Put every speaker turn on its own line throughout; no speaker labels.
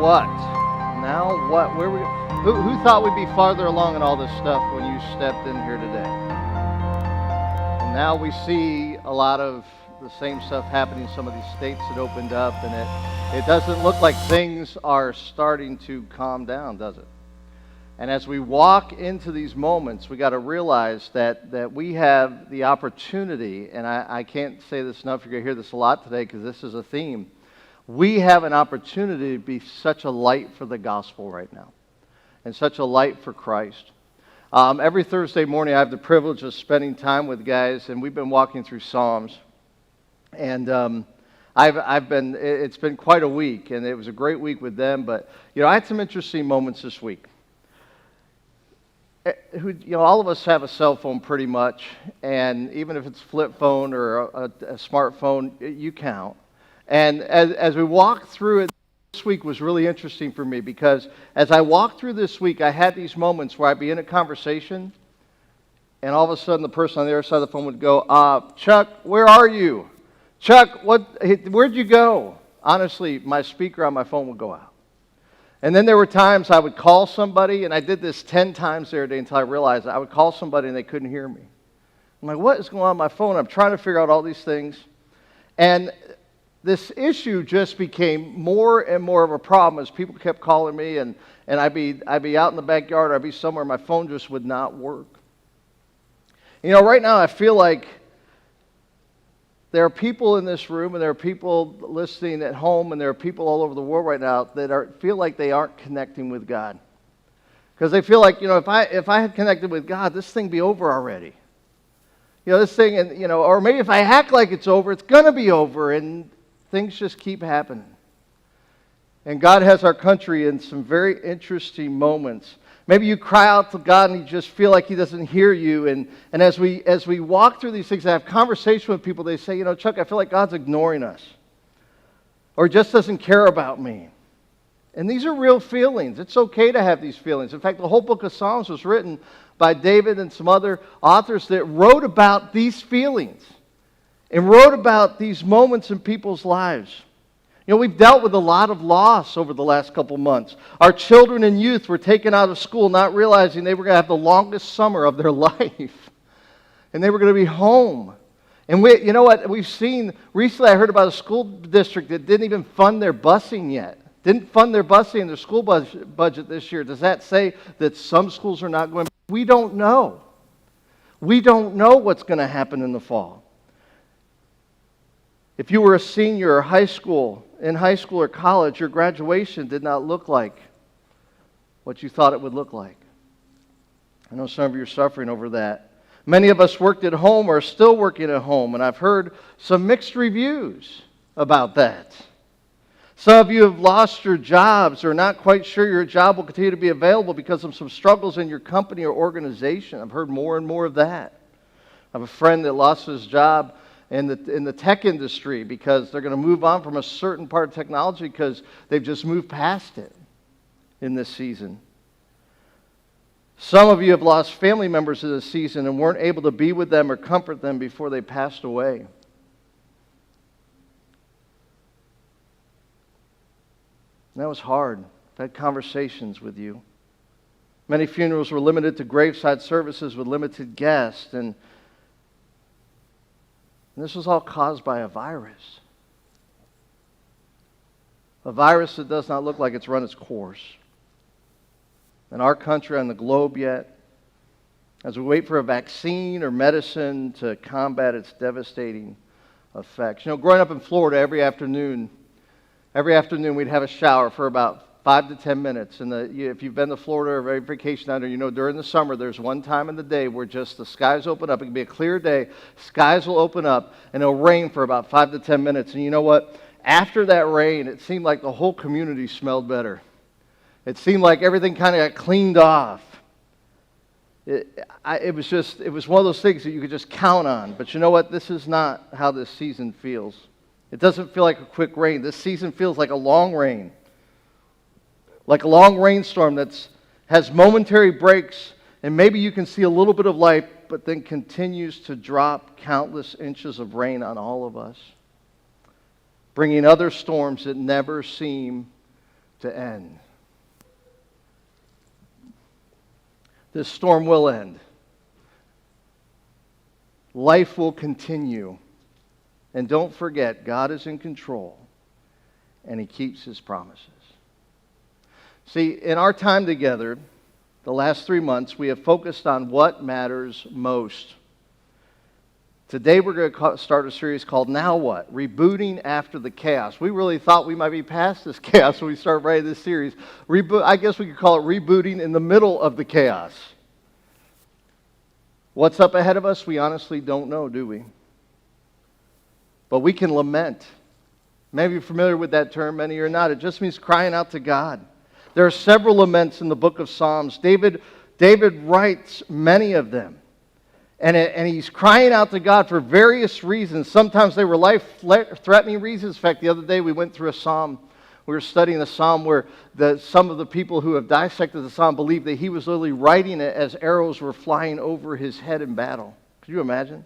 what? Now what? Where we? Who thought we'd be farther along in all this stuff when you stepped in here today? And now we see a lot of the same stuff happening in some of these states that opened up, and it doesn't look like things are starting to calm down, does it? And as we walk into these moments, we got to realize that we have the opportunity, and I can't say this enough, you're going to hear this a lot today because this is a theme. We have an opportunity to be such a light for the gospel right now, and such a light for Christ. Every Thursday morning, I have the privilege of spending time with guys, and we've been walking through Psalms. And it's been quite a week, and it was a great week with them. But I had some interesting moments this week. All of us have a cell phone pretty much, and even if it's a flip phone or a smartphone, you count. And as we walked through it, this week was really interesting for me because as I walked through this week, I had these moments where I'd be in a conversation, and all of a sudden the person on the other side of the phone would go, Chuck, where are you? Chuck, where'd you go? Honestly, my speaker on my phone would go out. And then there were times I would call somebody, and I did this 10 times every day until I realized I would call somebody and they couldn't hear me. I'm like, what is going on my phone? I'm trying to figure out all these things. And this issue just became more and more of a problem as people kept calling me, and I'd be out in the backyard, or I'd be somewhere, my phone just would not work. Right now I feel like there are people in this room, and there are people listening at home, and there are people all over the world right now that feel like they aren't connecting with God. Because they feel like, if I had connected with God, this thing be over already. This thing, and or maybe if I act like it's over, it's going to be over, and things just keep happening. And God has our country in some very interesting moments. Maybe you cry out to God and you just feel like He doesn't hear you. And as we walk through these things, I have conversation with people, they say, Chuck, I feel like God's ignoring us. Or just doesn't care about me. And these are real feelings. It's okay to have these feelings. In fact, the whole book of Psalms was written by David and some other authors that wrote about these feelings and wrote about these moments in people's lives. We've dealt with a lot of loss over the last couple months. Our children and youth were taken out of school not realizing they were going to have the longest summer of their life. And they were going to be home. And we've seen, recently I heard about a school district that didn't even fund their busing yet. Didn't fund their busing in their school budget this year. Does that say that some schools are not going? We don't know. We don't know what's going to happen in the fall. If you were a senior or in high school or college, your graduation did not look like what you thought it would look like. I know some of you are suffering over that. Many of us worked at home or are still working at home, and I've heard some mixed reviews about that. Some of you have lost your jobs or are not quite sure your job will continue to be available because of some struggles in your company or organization. I've heard more and more of that. I have a friend that lost his job in the tech industry because they're going to move on from a certain part of technology because they've just moved past it in this season. Some of you have lost family members in this season and weren't able to be with them or comfort them before they passed away. And that was hard. I've had conversations with you. Many funerals were limited to graveside services with limited guests, and this was all caused by a virus. A virus that does not look like it's run its course in our country, on the globe yet, as we wait for a vaccine or medicine to combat its devastating effects. Growing up in Florida, every afternoon we'd have a shower for about 5 to 10 minutes. And if you've been to Florida or every vacation down there, during the summer, there's one time in the day where just the skies open up. It can be a clear day. Skies will open up, and it'll rain for about 5 to 10 minutes. And you know what? After that rain, it seemed like the whole community smelled better. It seemed like everything kind of got cleaned off. It was one of those things that you could just count on. But you know what? This is not how this season feels. It doesn't feel like a quick rain. This season feels like a long rain. Like a long rainstorm that has momentary breaks, and maybe you can see a little bit of light, but then continues to drop countless inches of rain on all of us, bringing other storms that never seem to end. This storm will end. Life will continue. And don't forget, God is in control, and He keeps His promises. See, in our time together, the last 3 months, we have focused on what matters most. Today we're going to start a series called Now What? Rebooting After the Chaos. We really thought we might be past this chaos when we started writing this series. I guess we could call it rebooting in the middle of the chaos. What's up ahead of us? We honestly don't know, do we? But we can lament. Maybe you're familiar with that term, many are not. It just means crying out to God. There are several laments in the book of Psalms. David writes many of them. And he's crying out to God for various reasons. Sometimes they were life-threatening reasons. In fact, the other day we went through a psalm. We were studying a psalm where some of the people who have dissected the psalm believe that he was literally writing it as arrows were flying over his head in battle. Could you imagine?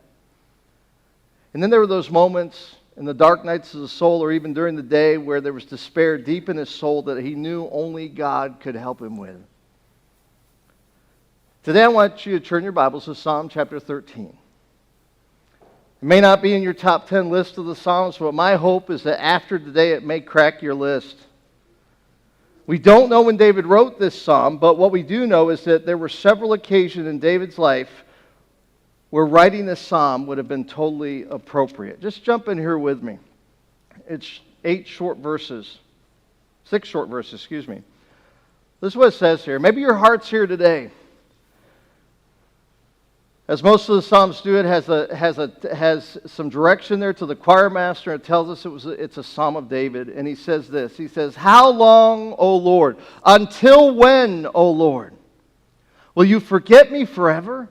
And then there were those moments in the dark nights of the soul, or even during the day, where there was despair deep in his soul that he knew only God could help him with. Today I want you to turn your Bibles to Psalm chapter 13. It may not be in your top 10 list of the Psalms, but my hope is that after today it may crack your list. We don't know when David wrote this psalm, but what we do know is that there were several occasions in David's life where writing this psalm would have been totally appropriate. Just jump in here with me. It's 6 short verses, excuse me. This is what it says here. Maybe your heart's here today. As most of the Psalms do, it has some direction there to the choir master. It tells us it's a Psalm of David. And he says this. He says, "How long, O Lord? Until when, O Lord? Will you forget me forever?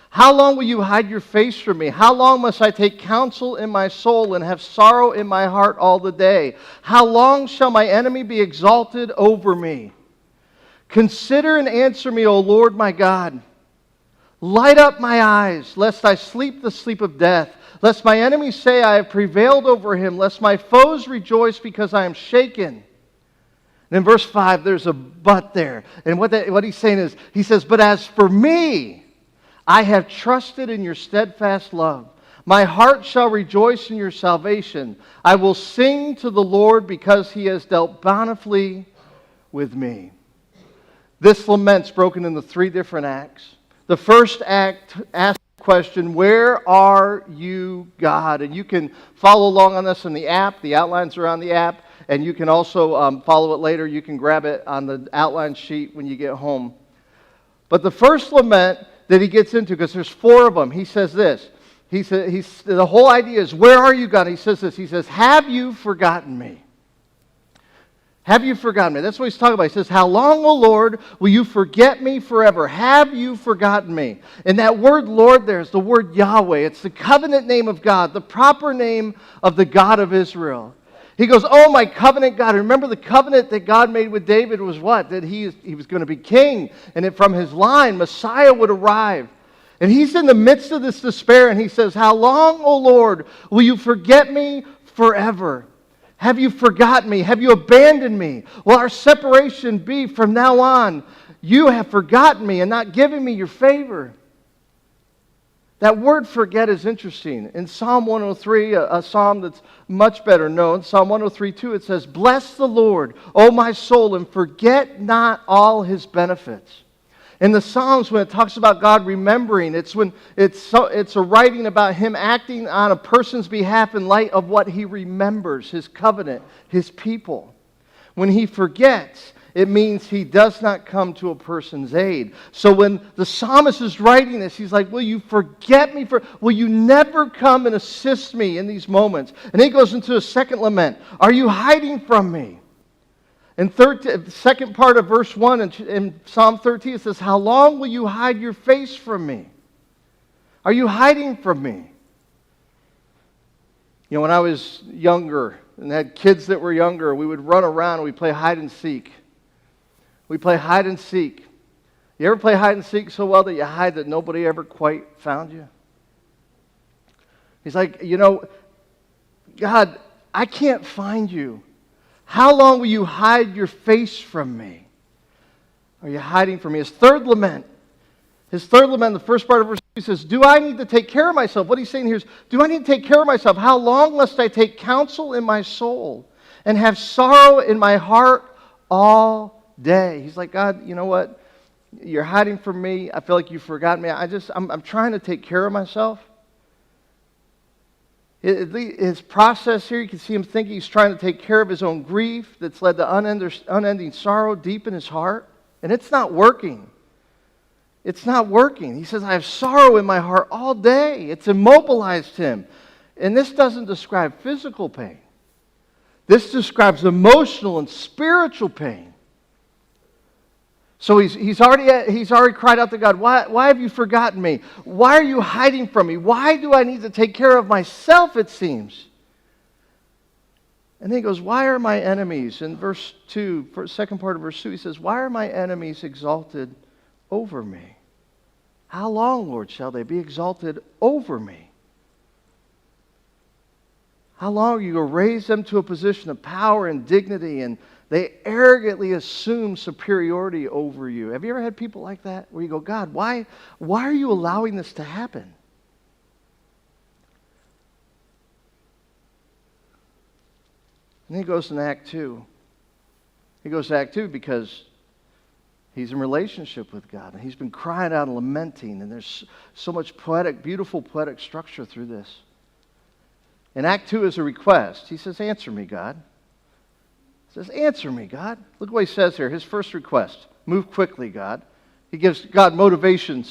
How long will you hide your face from me? How long must I take counsel in my soul and have sorrow in my heart all the day? How long shall my enemy be exalted over me? Consider and answer me, O Lord my God. Light up my eyes, lest I sleep the sleep of death, lest my enemies say I have prevailed over him, lest my foes rejoice because I am shaken." And in verse 5, there's a but there. And what he's saying is, he says, "But as for me, I have trusted in your steadfast love. My heart shall rejoice in your salvation. I will sing to the Lord because he has dealt bountifully with me." This lament's broken into 3 different acts. The first act asks the question, "Where are you, God?" And you can follow along on this in the app. The outlines are on the app. And you can also follow it later. You can grab it on the outline sheet when you get home. But the first lament that he gets into, because there's 4 of them, he says this. The whole idea is, "Where are you, God?" He says this. He says, "Have you forgotten me? Have you forgotten me?" That's what he's talking about. He says, "How long, O Lord, will you forget me forever? Have you forgotten me?" And that word Lord there is the word Yahweh. It's the covenant name of God, the proper name of the God of Israel. He goes, "Oh, my covenant God." Remember the covenant that God made with David was what? That he was going to be king, and that from his line, Messiah would arrive. And he's in the midst of this despair, and he says, "How long, O Lord, will you forget me forever? Have you forgotten me? Have you abandoned me? Will our separation be from now on? You have forgotten me and not given me your favor." That word forget is interesting. In Psalm 103, a psalm that's much better known, Psalm 103:2, it says, "Bless the Lord, O my soul, and forget not all his benefits." In the Psalms, when it talks about God remembering, it's a writing about him acting on a person's behalf in light of what he remembers, his covenant, his people. When he forgets, it means he does not come to a person's aid. So when the psalmist is writing this, he's like, "Will you forget me? Will you never come and assist me in these moments?" And he goes into a second lament. "Are you hiding from me?" In the second part of verse 1 in Psalm 13, it says, "How long will you hide your face from me? Are you hiding from me?" You know, when I was younger and had kids that were younger, we would run around and we'd play hide and seek. We play hide and seek. You ever play hide and seek so well that you hide that nobody ever quite found you? He's like, "God, I can't find you. How long will you hide your face from me? Are you hiding from me? His third lament, the first part of verse 2, he says, do I need to take care of myself? What he's saying here is, do I need to take care of myself? How long must I take counsel in my soul and have sorrow in my heart all day? He's like, God, you know what? You're hiding from me. I feel like you've forgotten me. I'm trying to take care of myself. His process here, you can see him thinking he's trying to take care of his own grief that's led to unending sorrow deep in his heart. And it's not working. It's not working. He says, I have sorrow in my heart all day. It's immobilized him. And this doesn't describe physical pain. This describes emotional and spiritual pain. So he's already cried out to God, why have you forgotten me? Why are you hiding from me? Why do I need to take care of myself, it seems? And then he goes, why are my enemies? In verse 2, second part of verse 2, he says, why are my enemies exalted over me? How long, Lord, shall they be exalted over me? How long are you going to raise them to a position of power and dignity, and they arrogantly assume superiority over you? Have you ever had people like that where you go, God, why are you allowing this to happen? And he goes in Act 2. He goes to Act 2 because he's in relationship with God, and he's been crying out and lamenting, and there's so much beautiful poetic structure through this. And Act 2 is a request. He says, answer me, God. He says, answer me, God. Look what he says here. His first request, move quickly, God. He gives God motivation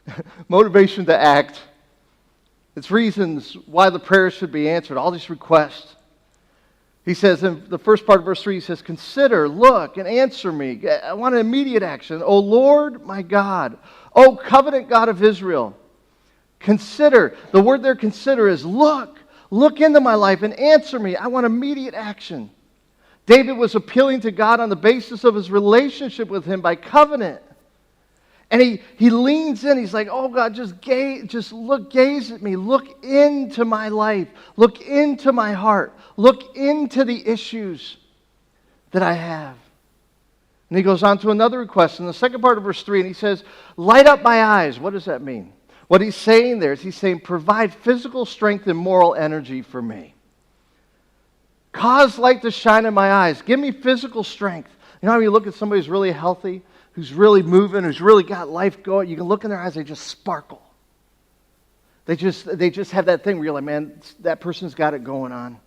to act. It's reasons why the prayers should be answered, all these requests. He says in the first part of verse 3, he says, consider, look, and answer me. I want an immediate action. O Lord, my God. O covenant God of Israel. Consider. The word there, consider, is look. Look into my life and answer me. I want immediate action. David was appealing to God on the basis of his relationship with him by covenant. And he leans in. He's like, oh God, just gaze at me. Look into my life. Look into my heart. Look into the issues that I have. And he goes on to another request in the second part of verse 3, and he says, light up my eyes. What does that mean? What he's saying there is he's saying, provide physical strength and moral energy for me. Cause light to shine in my eyes. Give me physical strength. You know how you look at somebody who's really healthy, who's really moving, who's really got life going, you can look in their eyes, they just sparkle. They just have that thing where you're like, man, that person's got it going on.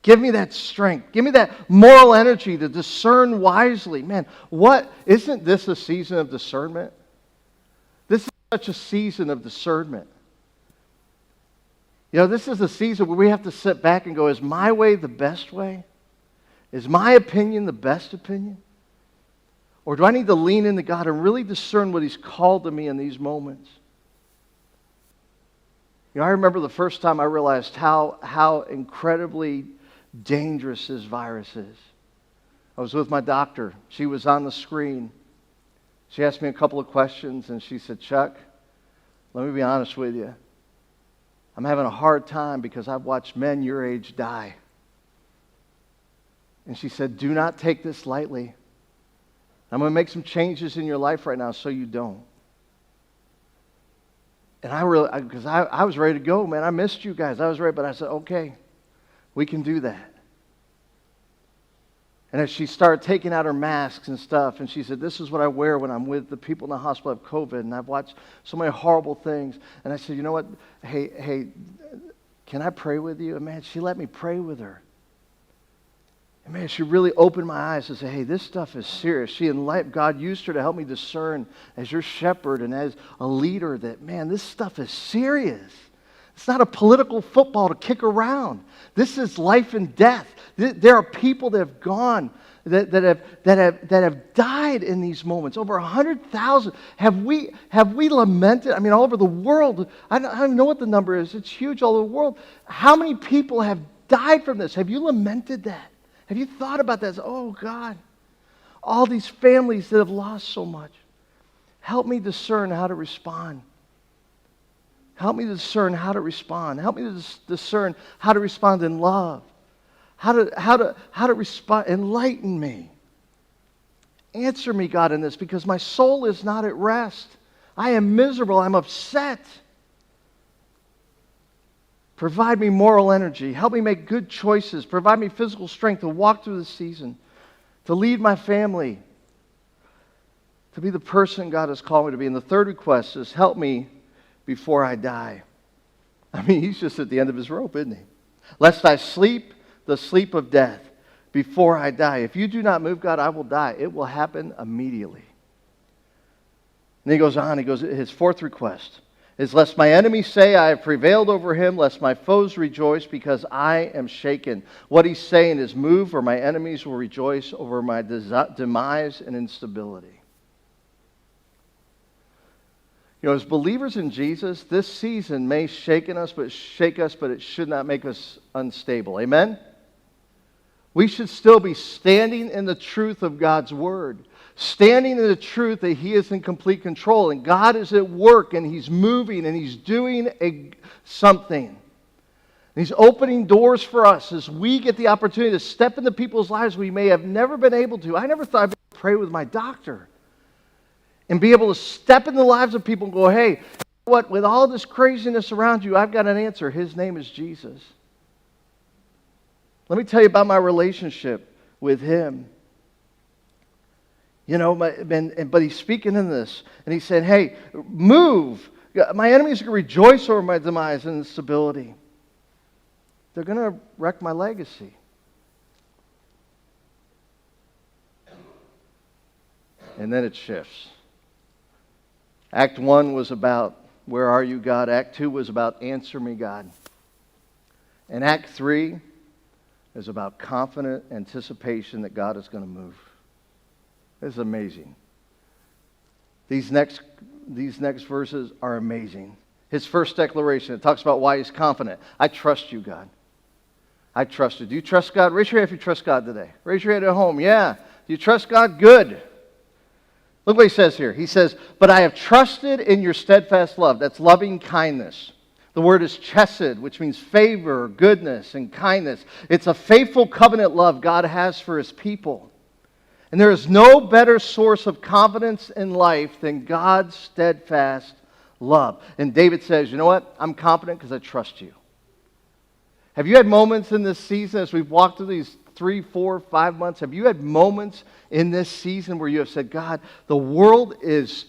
Give me that strength. Give me that moral energy to discern wisely. Man, isn't this a season of discernment? This is such a season of discernment. You know, this is a season where we have to sit back and go, is my way the best way? Is my opinion the best opinion? Or do I need to lean into God and really discern what He's called to me in these moments? You know, I remember the first time I realized how incredibly dangerous this virus is. I was with my doctor. She was on the screen. She asked me a couple of questions, and she said, Chuck, let me be honest with you. I'm having a hard time because I've watched men your age die. And she said, do not take this lightly. I'm going to make some changes in your life right now so you don't. And I was ready to go, man. I missed you guys. I was ready, but I said, okay, we can do that. And as she started taking out her masks and stuff, and she said, this is what I wear when I'm with the people in the hospital who have COVID, and I've watched so many horrible things. And I said, you know what? Hey, can I pray with you? And man, she let me pray with her. And man, she really opened my eyes to say, hey, this stuff is serious. God used her to help me discern as your shepherd and as a leader that, man, this stuff is serious. It's not a political football to kick around. This is life and death. There are people that have gone, that have died in these moments. Over 100,000. Have we lamented? I mean, all over the world. I don't know what the number is. It's huge all over the world. How many people have died from this? Have you lamented that? Have you thought about that? Oh, God, all these families that have lost so much. Help me discern how to respond. Help me discern how to respond. Help me to discern how to respond in love. how to respond. Enlighten me. Answer me, God, in this, because my soul is not at rest. I am miserable. I'm upset. Provide me moral energy. Help me make good choices. Provide me physical strength to walk through the season, to lead my family, to be the person God has called me to be. And the third request is, help me before I die. I mean, he's just at the end of his rope, isn't he? Lest I sleep the sleep of death before I die. If you do not move, God, I will die. It will happen immediately. And he goes on, his fourth request is, lest my enemies say I have prevailed over him, lest my foes rejoice because I am shaken. What he's saying is, move or my enemies will rejoice over my demise and instability. You know, as believers in Jesus, this season may shake us, but it should not make us unstable. Amen? We should still be standing in the truth of God's Word. Standing in the truth that He is in complete control. And God is at work and He's moving and He's doing something. And He's opening doors for us as we get the opportunity to step into people's lives we may have never been able to. I never thought I'd be able to pray with my doctor. And be able to step in the lives of people and go, hey, what? With all this craziness around you, I've got an answer. His name is Jesus. Let me tell you about my relationship with Him. You know, but He's speaking in this. And He said, hey, move. My enemies are going to rejoice over my demise and instability. They're going to wreck my legacy. And then it shifts. Act 1 was about, where are you, God? Act 2 was about, answer me, God. And Act 3 is about confident anticipation that God is going to move. It's amazing. These next verses are amazing. His first declaration, it talks about why he's confident. I trust you, God. I trust you. Do you trust God? Raise your hand if you trust God today. Raise your hand at home. Yeah. Do you trust God? Good. Look what he says here. He says, but I have trusted in your steadfast love. That's loving kindness. The word is chesed, which means favor, goodness, and kindness. It's a faithful covenant love God has for His people. And there is no better source of confidence in life than God's steadfast love. And David says, you know what? I'm confident because I trust you. Have you had moments in this season as we've walked through these 3, 4, 5 months? Have you had moments in this season where you have said, God, the world is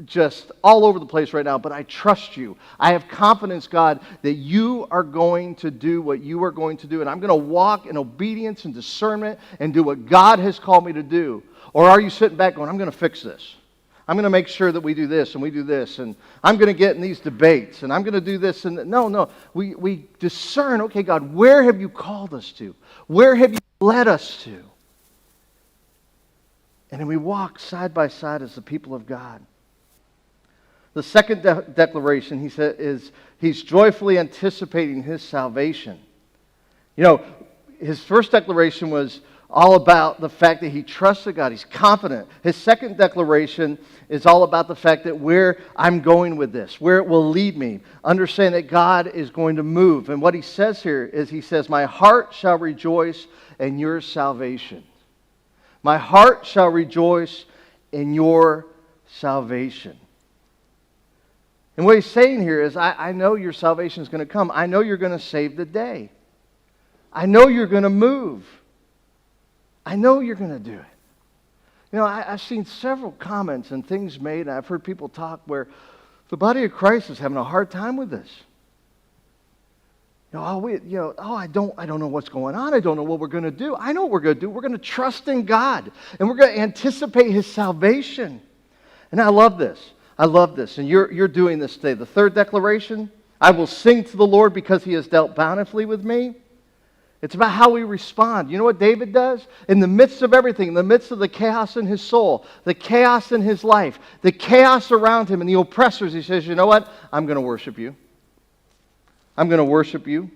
just all over the place right now, but I trust you. I have confidence, God, that you are going to do what you are going to do, and I'm going to walk in obedience and discernment and do what God has called me to do? Or are you sitting back going, I'm going to fix this. I'm going to make sure that we do this and we do this, and I'm going to get in these debates, and I'm going to do this. And no. We discern, okay, God, where have you called us to? Where have you led us to? And then we walk side by side as the people of God. The second declaration, he said, is he's joyfully anticipating his salvation. You know, his first declaration was all about the fact that he trusted God. He's confident. His second declaration is all about the fact that where I'm going with this, where it will lead me. Understand that God is going to move. And what he says here is he says, my heart shall rejoice in your salvation. My heart shall rejoice in your salvation. And what he's saying here is, I know your salvation is going to come. I know you're going to save the day. I know you're going to move. I know you're going to do it. You know, I've seen several comments and things made, and I've heard people talk where the body of Christ is having a hard time with this. I don't know what's going on. I don't know what we're going to do. I know what we're going to do. We're going to trust in God, and we're going to anticipate His salvation. And I love this. And you're doing this today. The third declaration, I will sing to the Lord because He has dealt bountifully with me. It's about how we respond. You know what David does? In the midst of everything, in the midst of the chaos in his soul, the chaos in his life, the chaos around him and the oppressors, he says, you know what? I'm going to worship you. I'm going to worship you.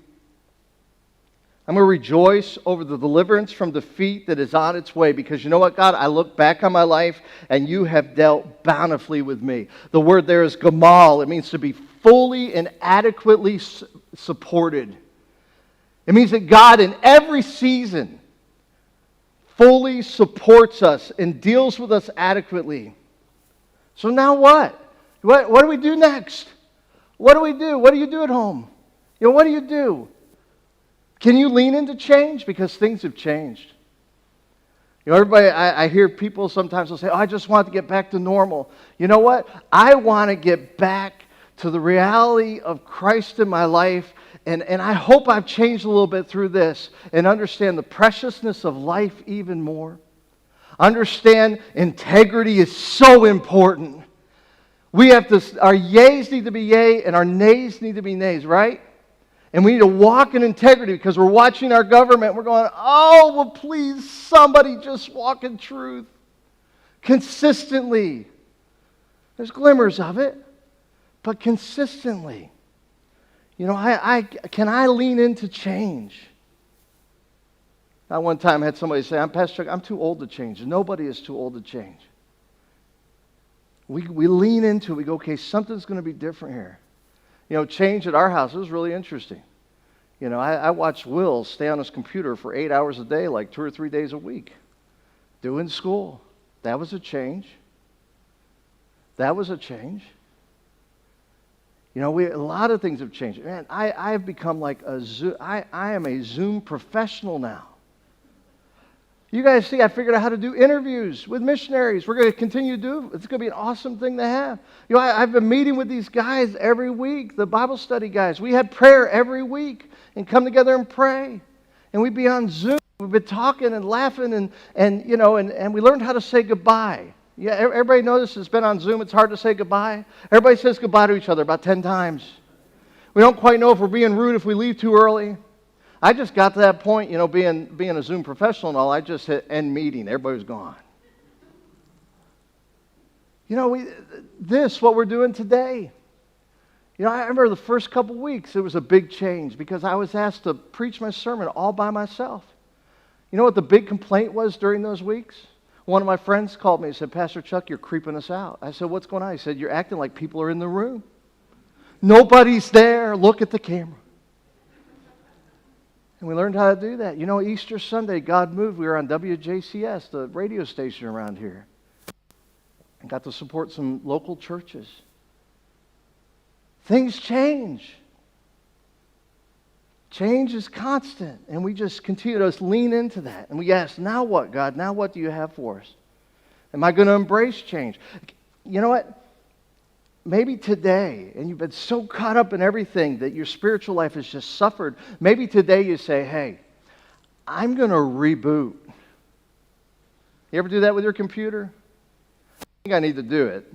I'm going to rejoice over the deliverance from defeat that is on its way, because you know what, God? I look back on my life and you have dealt bountifully with me. The word there is gamal. It means to be fully and adequately supported. It means that God in every season fully supports us and deals with us adequately. So now what? What do we do next? What do we do? What do you do at home? What do you do? Can you lean into change? Because things have changed. Everybody, I hear people sometimes will say, I just want to get back to normal. You know what? I want to get back to the reality of Christ in my life, and I hope I've changed a little bit through this and understand the preciousness of life even more. Understand integrity is so important. We have to, our yays need to be yay and our nays need to be nays, right? And we need to walk in integrity because we're watching our government. We're going, oh, well, please, somebody just walk in truth consistently. There's glimmers of it, but consistently. Can I lean into change? One time I had somebody say, Pastor Chuck, I'm too old to change. Nobody is too old to change. We lean into it. We go, okay, something's going to be different here. Change at our house, it was really interesting. I watched Will stay on his computer for 8 hours a day, like 2 or 3 days a week, doing school. That was a change. That was a change. A lot of things have changed. Man, I have become like a Zoom, I am a Zoom professional now. You guys see, I figured out how to do interviews with missionaries. We're going to continue to do it. It's going to be an awesome thing to have. I've been meeting with these guys every week, the Bible study guys. We had prayer every week and come together and pray. And we'd be on Zoom. We've been talking and laughing and we learned how to say goodbye. Yeah, everybody knows it's been on Zoom. It's hard to say goodbye. Everybody says goodbye to each other about 10 times. We don't quite know if we're being rude if we leave too early. I just got to that point, being a Zoom professional and all, I just hit end meeting. Everybody was gone. What we're doing today. I remember the first couple weeks, it was a big change because I was asked to preach my sermon all by myself. You know what the big complaint was during those weeks? One of my friends called me and said, Pastor Chuck, you're creeping us out. I said, what's going on? He said, you're acting like people are in the room. Nobody's there. Look at the camera. And we learned how to do that. Easter Sunday, God moved. We were on WJCS, the radio station around here. And got to support some local churches. Things change. Change is constant. And we just continue to lean into that. And we ask, now what, God? Now what do you have for us? Am I going to embrace change? You know what? Maybe today, and you've been so caught up in everything that your spiritual life has just suffered. Maybe today you say, hey, I'm going to reboot. You ever do that with your computer? I think I need to do it.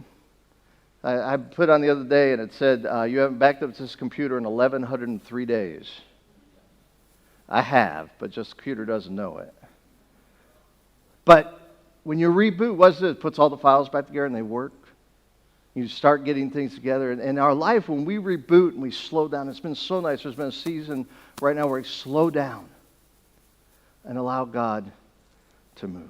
I put on the other day and it said, you haven't backed up this computer in 1,103 days. I have, but just the computer doesn't know it. But when you reboot, what does it? It puts all the files back together and they work. You start getting things together. And in our life, when we reboot and we slow down, it's been so nice. There's been a season right now where we slow down and allow God to move.